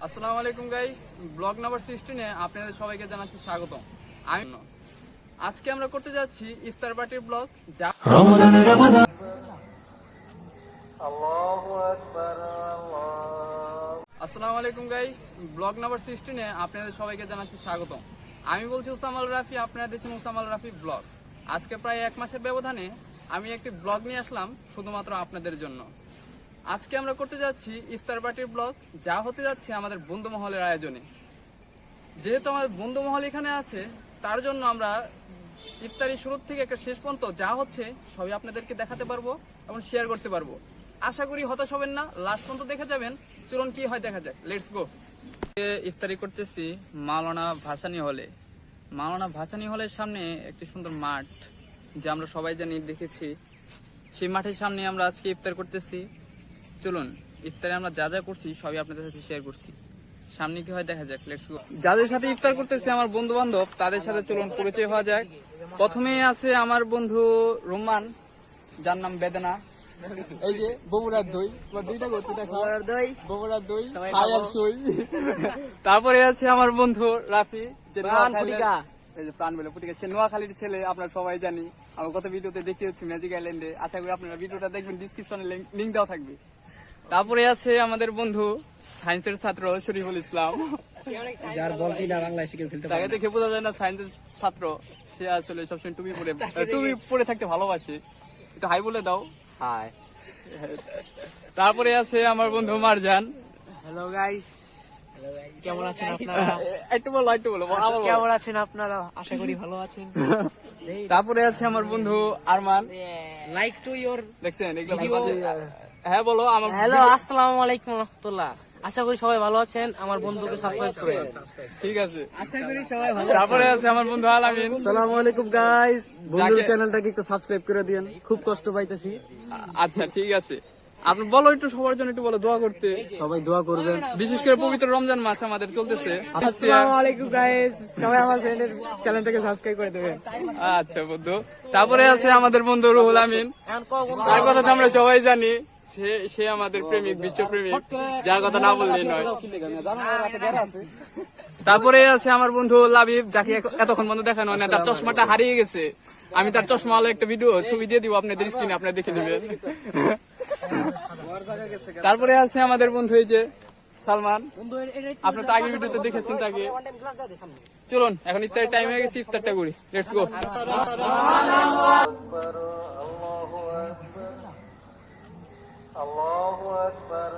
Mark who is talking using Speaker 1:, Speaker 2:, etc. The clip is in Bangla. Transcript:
Speaker 1: আসসালামু আলাইকুম গাইস, ব্লগ নাম্বার 16 আপনাদের সবাইকে জানাচ্ছি স্বাগতম। আজকে আমরা করতে যাচ্ছি ইফতার পার্টির ব্লগ। যা আসসালামু আলাইকুম গাইস, ব্লগ নাম্বার 16 আপনাদের সবাইকে জানাচ্ছি স্বাগতম। আমি বলছি উসামাল রাফি, আপনারা দেখছেন উসামাল রাফি ব্লগস। আজকে প্রায় 1 মাসের ব্যবধানে আমি একটি ব্লগ নিয়ে আসলাম শুধুমাত্র আপনাদের জন্য। আজকে আমরা করতে যাচ্ছি ইফতার পার্টির ব্লগ, যা হতে যাচ্ছে আমাদের বন্ধু মহলের আয়োজনে। যেহেতু আমাদের বন্ধু মহল এখানে আছে, তার জন্য আমরা ইফতারি শুরু থেকে একটা শেষ পর্যন্ত যা হচ্ছে সবই আপনাদেরকে দেখাতে পারবো এবং শেয়ার করতে পারবো। আশা করি হতাশ হবেন না, লাস্ট পর্যন্ত দেখে যাবেন। চলুন কি হয় দেখা যাক, লেটস গো। ইফতারি করতেছি মাওলানা ভাসানী হলে। মাওলানা ভাসানী হলের সামনে একটি সুন্দর মাঠ, যা আমরা সবাই জানি, দেখেছি। সেই মাঠের সামনে আমরা আজকে ইফতার করতেছি। চলুন ইফতারে আমরা যা যা করছি সবই আপনাদের সাথে শেয়ার করছি। সামনে কি হয় দেখা যাক, লেটস গো। যাদের সাথে ইফতার করতেছি আমার বন্ধু বান্ধব, তাদের সাথে চলুন পরিচয় হওয়া যাক। প্রথমেই আছে আমার বন্ধু রোমান, যার নাম বেদনা। এই যে বগুড়ার দই, বগুড়ার দই। তারপরে আছে আমার বন্ধু রাফি, যে প্রাণ বলে পুটিকা, সে নোয়াখালীর ছেলে, আপনারা সবাই জানি। আমার গত ভিডিওতে দেখিয়েছি ম্যাজিক আইল্যান্ডে। আশা করি আপনারা ভিডিওটা দেখবেন, ডিসক্রিপশনে লিঙ্ক দেওয়া থাকবে। তারপরে আছে আমাদের বন্ধু সায়েন্সের ছাত্র শরীফুল ইসলাম,
Speaker 2: যার বল কিনা বাংলাদেশে কেউ খেলতে পারে
Speaker 1: তাকে দেখে বোঝা যায় না সায়েন্সের ছাত্র। সে আসলে সবসময় টুপি পরে থাকতে ভালোবাসে। একটু হাই বলে দাও।
Speaker 2: হাই।
Speaker 1: তারপরে আছে আমার বন্ধু মারজান।
Speaker 2: হ্যালো গাইস, কেমন আছেন আপনারা?
Speaker 1: একটু বলো
Speaker 2: কেমন আছেন আপনারা? আশা করি ভালো আছেন।
Speaker 1: তারপরে আছে আমার বন্ধু আরমান।
Speaker 2: লাইক টু ইওর
Speaker 1: দেখছেন এগুলো? হ্যাঁ বলো। আমার
Speaker 2: হ্যালো, আসসালামু আলাইকুম রাহমাতুল্লাহ। আশা করি সবাই ভালো আছেন। আমার বন্ধুকে সাবস্ক্রাইব করে
Speaker 1: ঠিক আছে।
Speaker 2: আশা করি সবাই ভালো।
Speaker 1: তারপরে আছে আমার বন্ধু আলামিন।
Speaker 2: আসসালামু আলাইকুম গাইস, বন্ধুর চ্যানেলটাকে একটু সাবস্ক্রাইব করে দিন, খুব কষ্ট পাইতেছি।
Speaker 1: আচ্ছা ঠিক আছে, আপনি বলো একটু সবার জন্য, একটু বলো দোয়া করতে।
Speaker 2: সবাই দোয়া করবেন,
Speaker 1: বিশেষ করে পবিত্র রমজান মাস আমাদের চলতেছে।
Speaker 2: আসসালামু আলাইকুম গাইস, সবাই আমার ফ্রেন্ডের চ্যানেলটাকে সাবস্ক্রাইব করে দেবেন।
Speaker 1: আচ্ছা বন্ধু। তারপরে আছে আমাদের বন্ধু রুহুল আমিন, তার কথা তো আমরা সবাই জানি। সে আমাদের প্রেমিক, বিশ্বপ্রেমিক, যার কথা না বললেই নয়। তারপরে আছে আমার বন্ধু লাবিব, যাকে এতক্ষণ বন্ধু দেখানো হয় না, তার চশমাটা হারিয়ে গেছে। আমি তার চশমা হলো একটা ভিডিও ছবি দিয়ে দিব আপনাদের স্ক্রিনে, আপনারা দেখে নেবেন। তারপরে আছে আমাদের বন্ধু এই যে সালমান, আপনি তো আগে ভিডিওতে দেখেছেন তাকে। চলুন এখন ইফতারের টাইম হয়ে গেছে, ইফতারটা করি, লেটস গো। আল্লাহু আকবার।